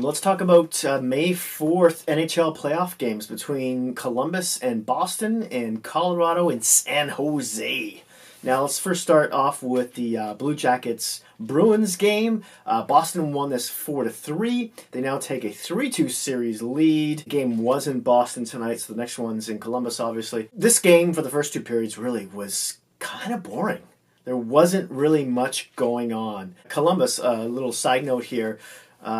let's talk about May 4th NHL playoff games between Columbus and Boston and Colorado and San Jose. Now, let's first start off with the Blue Jackets Bruins game. Boston won this 4-3. They now take a 3-2 series lead. The game was in Boston tonight, so the next one's in Columbus, obviously. This game, for the first two periods, really was kind of boring. There wasn't really much going on. Columbus, a little side note here,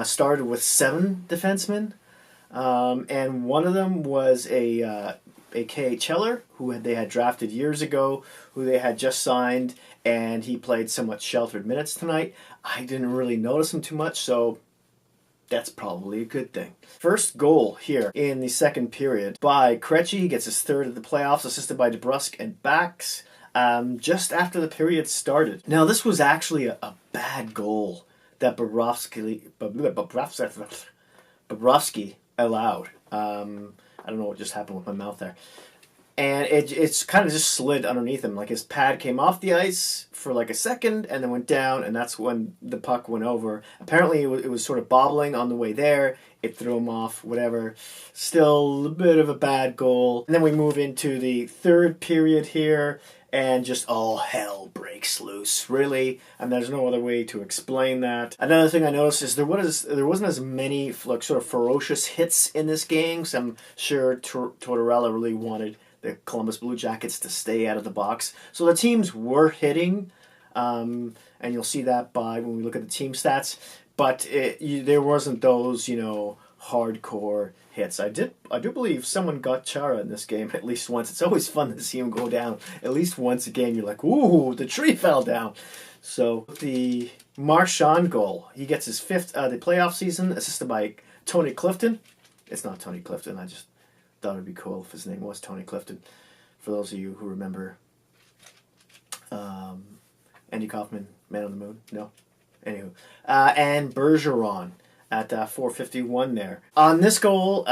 started with 7 defensemen, and one of them was a KHLer who they had drafted years ago, who they had just signed, and he played somewhat sheltered minutes tonight. I didn't really notice him too much, so that's probably a good thing. First goal here in the second period by Krejci. He gets his third of the playoffs, assisted by DeBrusk and Bax, just after the period started. Now, this was actually a bad goal that Bobrovsky allowed. I don't know what just happened with my mouth there. And it's kind of just slid underneath him. Like his pad came off the ice for like a second and then went down, and that's when the puck went over. Apparently it was sort of bobbling on the way there. It threw him off, whatever. Still a bit of a bad goal. And then we move into the third period here, and just all hell breaks loose, really. And there's no other way to explain that. Another thing I noticed is there wasn't as many like sort of ferocious hits in this game. So I'm sure Tortorella really wanted the Columbus Blue Jackets to stay out of the box. So the teams were hitting, and you'll see that by when we look at the team stats. But there wasn't those, hardcore hits. I do believe someone got Chara in this game at least once. It's always fun to see him go down at least once a game. You're like, ooh, the tree fell down. So the Marchand goal, he gets his 5th the playoff season, assisted by Tony Clifton. It's not Tony Clifton. I just thought it'd be cool if his name was Tony Clifton. For those of you who remember Andy Kaufman, Man on the Moon. No? Anywho. And Bergeron at 4:51 there. On this goal,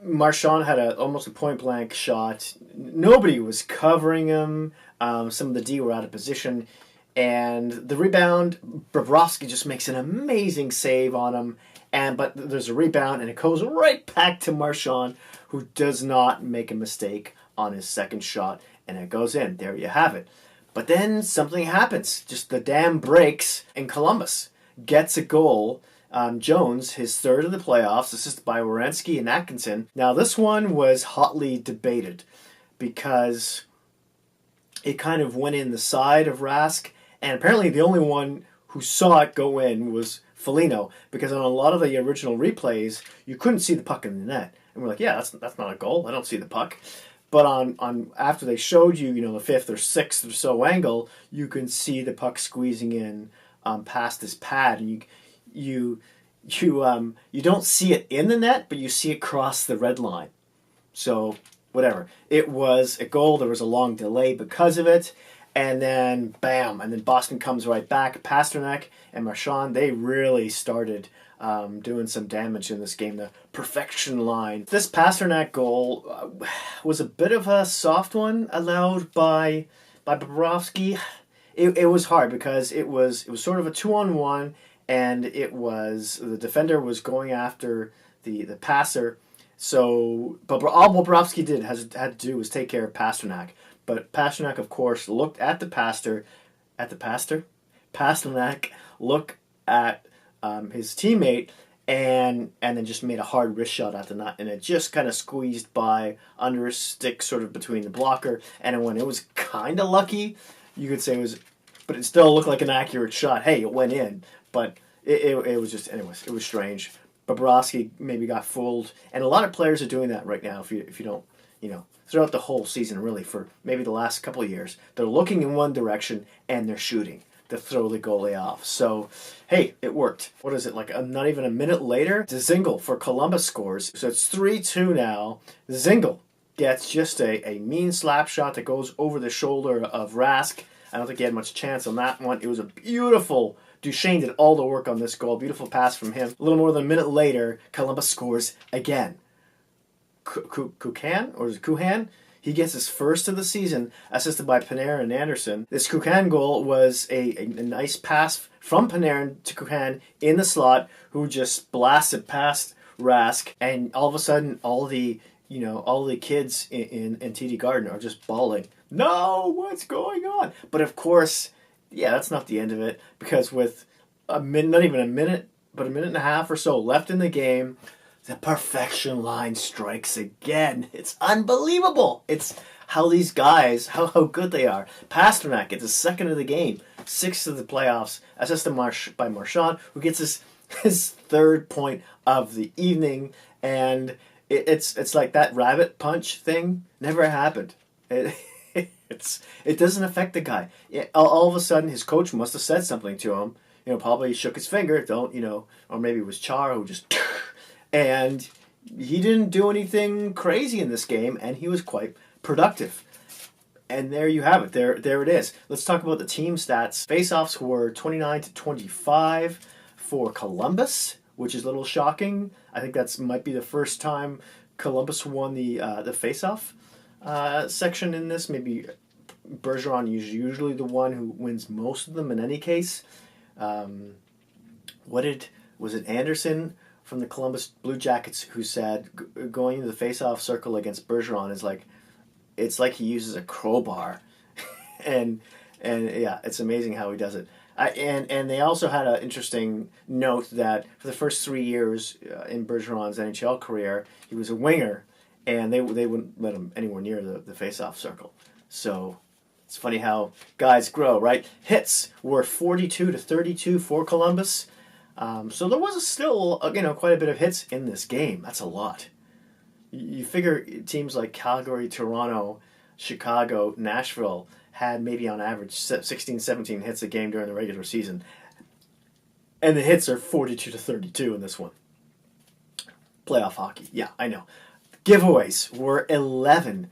Marchand had almost a point-blank shot. Nobody was covering him. Some of the D were out of position. And the rebound, Bobrovsky just makes an amazing save on him. But there's a rebound, and it goes right back to Marchand, who does not make a mistake on his second shot. And it goes in. There you have it. But then something happens. Just the dam breaks, and Columbus gets a goal. Jones, his 3rd of the playoffs, assisted by Werenski and Atkinson. Now, this one was hotly debated because it kind of went in the side of Rask, and apparently the only one who saw it go in was Foligno, because on a lot of the original replays, you couldn't see the puck in the net. And we're like, yeah, that's not a goal. I don't see the puck. But on after they showed you, the 5th or 6th or so angle, you can see the puck squeezing in past his pad, and you don't see it in the net, but you see it cross the red line. So whatever. It was a goal. There was a long delay because of it. And then bam, and then Boston comes right back. Pasternak and Marchand, they really started doing some damage in this game. The perfection line. This Pasternak goal was a bit of a soft one allowed by Bobrovsky. It was hard because it was sort of a 2-on-1. And the defender was going after the passer. So, but all Bobrovsky had to do was take care of Pasternak. But Pasternak, of course, looked at the passer. Pasternak looked at his teammate and then just made a hard wrist shot at the net. And it just kind of squeezed by under his stick, sort of between the blocker. And when it was kind of lucky, you could say it was, but it still looked like an accurate shot. Hey, it went in. But it was just, anyways, it was strange. Bobrovsky maybe got fooled. And a lot of players are doing that right now, if you don't, throughout the whole season, really, for maybe the last couple of years. They're looking in one direction, and they're shooting to throw the goalie off. So, hey, it worked. What is it, like not even a minute later? Dzingel for Columbus scores. So it's 3-2 now. Dzingel gets just a mean slap shot that goes over the shoulder of Rask. I don't think he had much chance on that one. It was a beautiful... Duchesne did all the work on this goal. Beautiful pass from him. A little more than a minute later, Columbus scores again. Kukan? Or is it Kuhan? He gets his first of the season, assisted by Panarin and Anderson. This Kukan goal was a nice pass from Panarin to Kukan in the slot, who just blasted past Rask, and all of a sudden, all the kids in TD Garden are just bawling. No, what's going on? But of course, yeah, that's not the end of it, because with not even a minute, but a minute and a half or so left in the game, the perfection line strikes again. It's unbelievable. It's how these guys, how good they are. Pasternak gets his second of the game, sixth of the playoffs, assisted by Marchand, who gets his third point of the evening, and it's like that rabbit punch thing never happened. It doesn't affect the guy. All of a sudden, his coach must have said something to him. Probably shook his finger. Or maybe it was Char who just, and he didn't do anything crazy in this game, and he was quite productive. And there you have it. There it is. Let's talk about the team stats. Faceoffs were 29-25 for Columbus, which is a little shocking. I think that's might be the first time Columbus won the faceoff section in this. Maybe Bergeron is usually the one who wins most of them in any case. Was it Anderson from the Columbus Blue Jackets who said going into the faceoff circle against Bergeron is like, it's like he uses a crowbar, and yeah, it's amazing how he does it. And they also had an interesting note that for the first 3 years in Bergeron's NHL career, he was a winger, and they wouldn't let him anywhere near the faceoff circle. So it's funny how guys grow, right? Hits were 42-32 for Columbus. So there was still quite a bit of hits in this game. That's a lot. You figure teams like Calgary, Toronto, Chicago, Nashville had maybe on average 16, 17 hits a game during the regular season. And the hits are 42-32 in this one. Playoff hockey. Yeah, I know. Giveaways were 11-4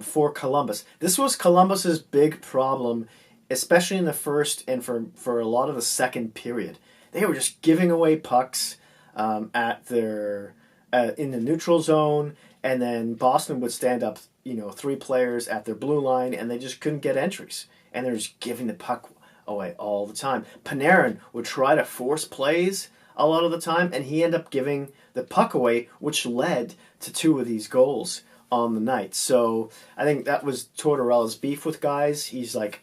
for Columbus. This was Columbus's big problem, especially in the first and for a lot of the second period. They were just giving away pucks at their in the neutral zone, and then Boston would stand up, 3 players at their blue line, and they just couldn't get entries, and they're just giving the puck away all the time. Panarin would try to force plays a lot of the time, and he ended up giving the puck away, which led to 2 of these goals on the night. So I think that was Tortorella's beef with guys. He's like,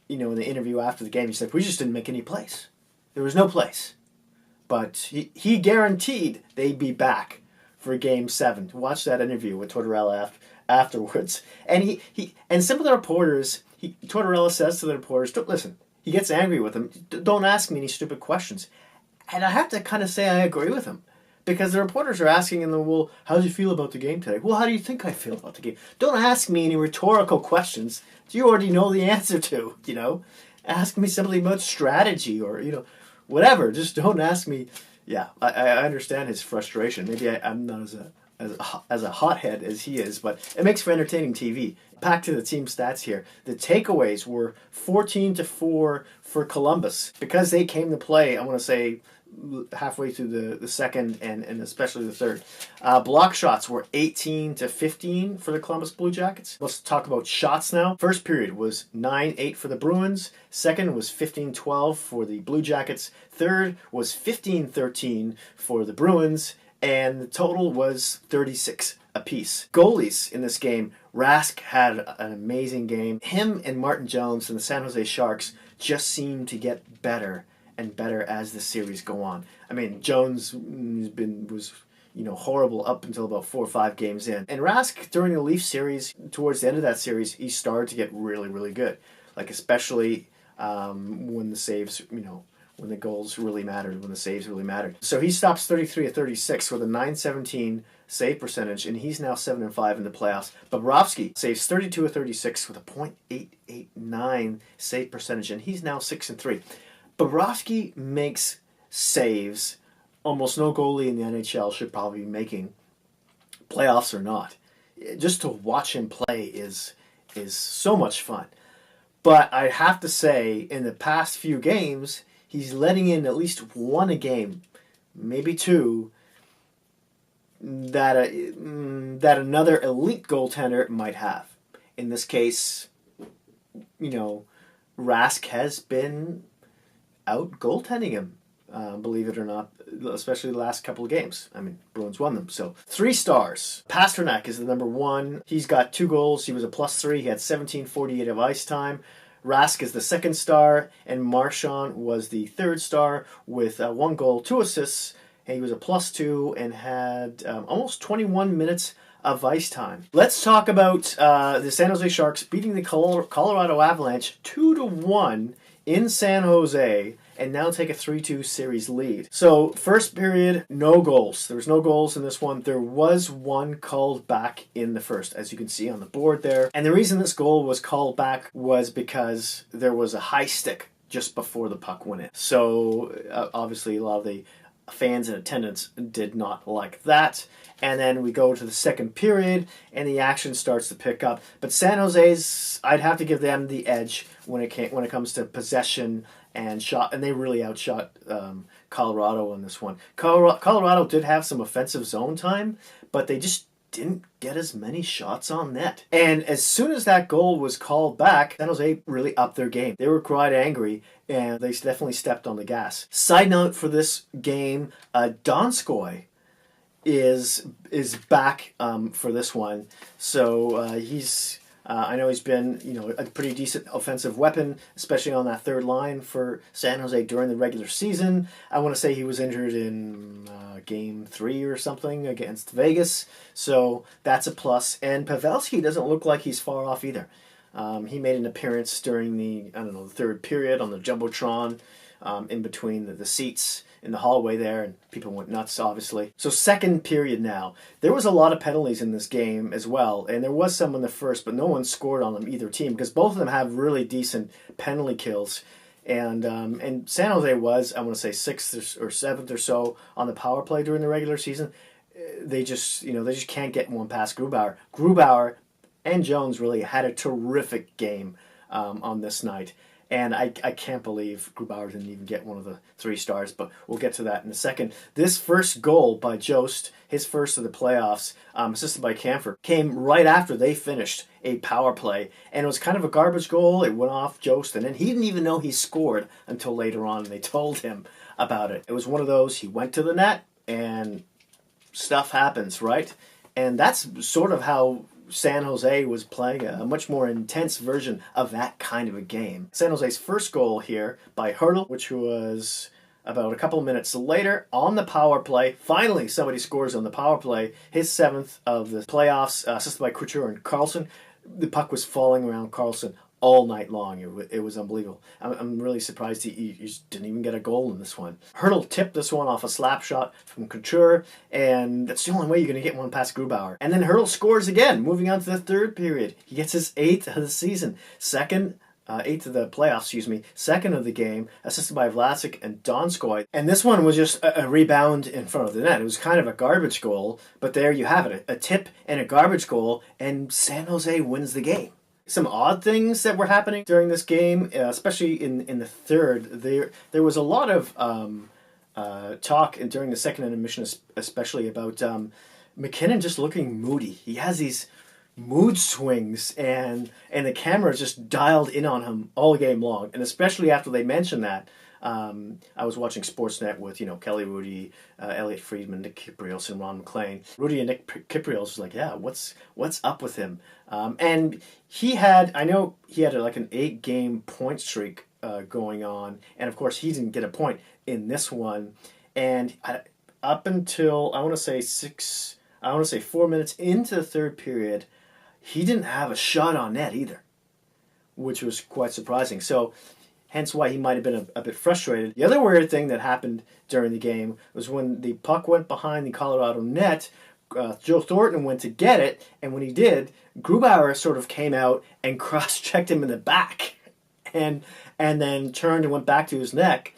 in the interview after the game, he said, we just didn't make any plays. There was no plays. But he guaranteed they'd be back for Game 7. Watch that interview with Tortorella afterwards. And he some of the reporters, Tortorella says to the reporters, don't listen. He gets angry with them. Don't ask me any stupid questions. And I have to kind of say I agree with him. Because the reporters are asking him, well, how do you feel about the game today? Well, how do you think I feel about the game? Don't ask me any rhetorical questions you already know the answer to, Ask me simply about strategy or, whatever. Just don't ask me. Yeah, I understand his frustration. Maybe I'm not as a hothead as he is, but it makes for entertaining TV. Back to the team stats here. The takeaways were 14-4 for Columbus. Because they came to play, I want to say, halfway through the second and especially the third. Block shots were 18-15 for the Columbus Blue Jackets. Let's talk about shots now. First period was 9-8 for the Bruins. Second was 15-12 for the Blue Jackets. Third was 15-13 for the Bruins. And the total was 36 apiece. Goalies in this game, Rask had an amazing game. Him and Martin Jones and the San Jose Sharks just seemed to get better and better as the series go on. I mean, Jones was horrible up until about 4 or 5 games in. And Rask, during the Leafs series, towards the end of that series, he started to get really, really good. Like, especially when the saves, when the goals really mattered, when the saves really mattered. So he stops 33-36 with a .917 save percentage, and he's now 7-5 in the playoffs. Bobrovsky saves 32-36 with a .889 save percentage, and he's now 6-3. Bobrovsky makes saves almost no goalie in the NHL should probably be making, playoffs or not. Just to watch him play is so much fun. But I have to say, in the past few games, he's letting in at least 1 a game, maybe 2, that another elite goaltender might have. In this case, Rask has been out goaltending him, believe it or not, especially the last couple of games. I mean, Bruins won them. So 3 stars. Pasternak is the number 1. He's got 2 goals. He was a +3. He had 17:48 of ice time. Rask is the 2nd star, and Marchand was the 3rd star with 1 goal, 2 assists. And he was a +2 and had almost 21 minutes of ice time. Let's talk about the San Jose Sharks beating the Colorado Avalanche 2-1 in San Jose, and now take a 3-2 series lead. So, first period, no goals. There was no goals in this one. There was 1 called back in the first, as you can see on the board there. And the reason this goal was called back was because there was a high stick just before the puck went in. So, obviously, a lot of the fans in attendance did not like that. And then we go to the second period, and the action starts to pick up. But San Jose's, I'd have to give them the edge when it comes to possession and shot, and they really outshot Colorado on this one. Colorado did have some offensive zone time, but they just didn't get as many shots on net. And as soon as that goal was called back, San Jose really upped their game. They were quite angry, and they definitely stepped on the gas. Side note for this game, Donskoy is back for this one. So he's... I know he's been, a pretty decent offensive weapon, especially on that third line for San Jose during the regular season. I want to say he was injured in Game 3 or something against Vegas, so that's a plus. And Pavelski doesn't look like he's far off either. He made an appearance during the third period on the Jumbotron, in between the seats in the hallway there, and people went nuts, obviously. So second period now. There was a lot of penalties in this game as well, and there was some in the first, but no one scored on them, either team, because both of them have really decent penalty kills. And San Jose was, I want to say, 6th or 7th or so on the power play during the regular season. They just can't get one past Grubauer. Grubauer and Jones really had a terrific game on this night. And I can't believe Grubauer didn't even get one of the 3 stars, but we'll get to that in a second. This first goal by Jost, his first of the playoffs, assisted by Camphor, came right after they finished a power play. And it was kind of a garbage goal. It went off Jost, and then he didn't even know he scored until later on, and they told him about it. It was one of those, he went to the net, and stuff happens, right? And that's sort of how San Jose was playing a much more intense version of that kind of a game. San Jose's first goal here by Hertl, which was about a couple of minutes later on the power play. Finally, somebody scores on the power play. His 7th of the playoffs, assisted by Couture and Carlson. The puck was falling around Carlson all night long. It was unbelievable. I'm really surprised he just didn't even get a goal in this one. Hertl tipped this one off a slap shot from Couture, and that's the only way you're going to get one past Grubauer. And then Hertl scores again, moving on to the third period. He gets his 8th of the season. 8th of the playoffs, 2nd of the game, assisted by Vlasic and Donskoy. And this one was just a rebound in front of the net. It was kind of a garbage goal, but there you have it. A tip and a garbage goal, and San Jose wins the game. Some odd things that were happening during this game, especially in the third. There was a lot of talk during the second intermission, especially about MacKinnon just looking moody. He has these mood swings, and the camera is just dialed in on him all game long. And especially after they mentioned that, I was watching Sportsnet with Kelly Rudy, Elliot Friedman, Nick Kiprios, and Ron McLean. Rudy and Nick Kiprios was like, yeah, what's up with him? And I know he had like an 8-game point streak going on, and of course he didn't get a point in this one. And up until I want to say 4 minutes into the third period, he didn't have a shot on net either, which was quite surprising. So hence why he might have been a bit frustrated. The other weird thing that happened during the game was when the puck went behind the Colorado net, Joe Thornton went to get it, and when he did, Grubauer sort of came out and cross-checked him in the back, and then turned and went back to his neck,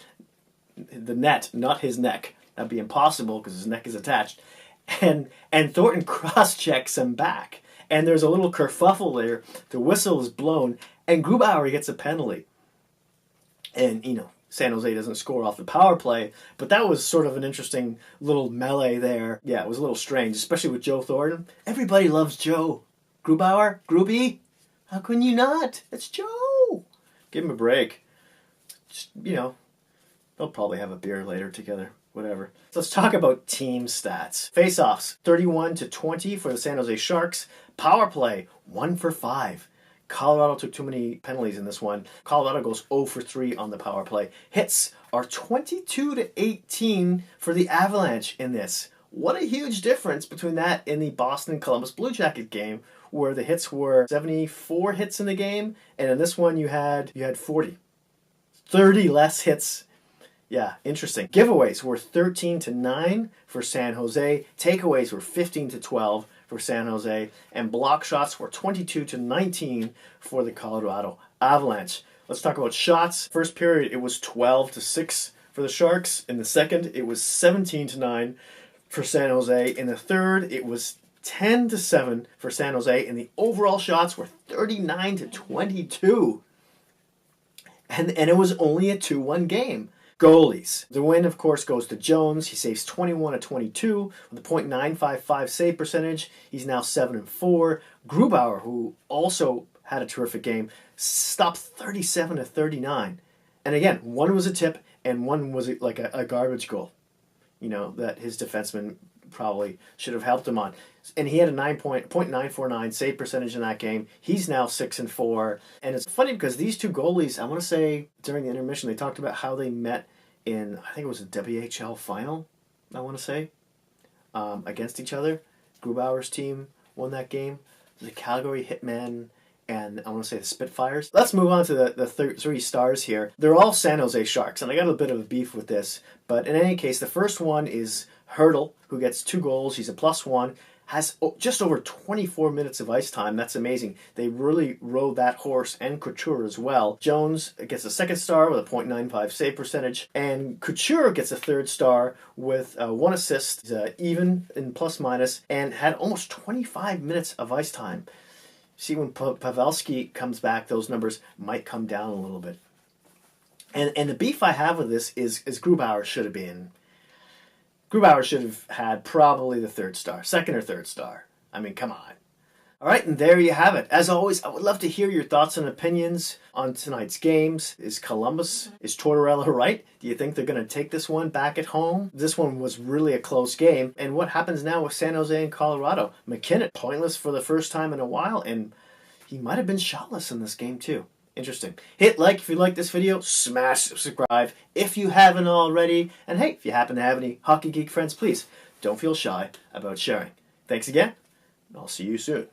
the net, not his neck. That'd be impossible because his neck is attached. And Thornton cross-checks him back, and there's a little kerfuffle there. The whistle is blown, and Grubauer gets a penalty. And, San Jose doesn't score off the power play, but that was sort of an interesting little melee there. Yeah, it was a little strange, especially with Joe Thornton. Everybody loves Joe. Grubauer? Groovy? How can you not? It's Joe! Give him a break. Just, they'll probably have a beer later together. Whatever. So let's talk about team stats. Face-offs, 31-20 for the San Jose Sharks. Power play, 1 for 5. Colorado took too many penalties in this one. Colorado goes 0 for 3 on the power play. Hits are 22-18 for the Avalanche in this. What a huge difference between that and the Boston-Columbus Blue Jacket game, where the hits were 74 hits in the game, and in this one you had 40. 30 less hits. Yeah, interesting. Giveaways were 13-9 for San Jose. Takeaways were 15-12 for San Jose. And block shots were 22-19 for the Colorado Avalanche. Let's talk about shots. First period, it was 12-6 for the Sharks. In the second, it was 17-9 for San Jose. In the third, it was 10-7 for San Jose. And the overall shots were 39-22. And it was only a 2-1 game. Goalies. The win, of course, goes to Jones. He saves 21-22 with a .955 save percentage. He's now 7-4. Grubauer, who also had a terrific game, stopped 37-39. And again, one was a tip and one was like a garbage goal. That his defenseman probably should have helped him on. And he had a .949 save percentage in that game. He's now 6-4. And it's funny because these two goalies, I want to say during the intermission, they talked about how they met in, I think it was a WHL final, I want to say, against each other. Grubauer's team won that game. The Calgary Hitmen and I want to say the Spitfires. Let's move on to the three stars here. They're all San Jose Sharks, and I got a bit of a beef with this. But in any case, the first one is Hertl, who gets 2 goals. He's a +1. Has just over 24 minutes of ice time. That's amazing. They really rode that horse, and Couture as well. Jones gets a second star with a .95 save percentage, and Couture gets a third star with 1 assist, even in plus-minus, and had almost 25 minutes of ice time. See, when Pavelski comes back, those numbers might come down a little bit. And the beef I have with this is Grubauer should have been. Grubauer should have had probably the second or third star. I mean, come on. All right, and there you have it. As always, I would love to hear your thoughts and opinions on tonight's games. Is Tortorella right? Do you think they're going to take this one back at home? This one was really a close game. And what happens now with San Jose and Colorado? MacKinnon, pointless for the first time in a while, and he might have been shotless in this game too. Interesting. Hit like if you like this video. Smash subscribe if you haven't already. And hey, if you happen to have any Hockey Geek friends, please don't feel shy about sharing. Thanks again, and I'll see you soon.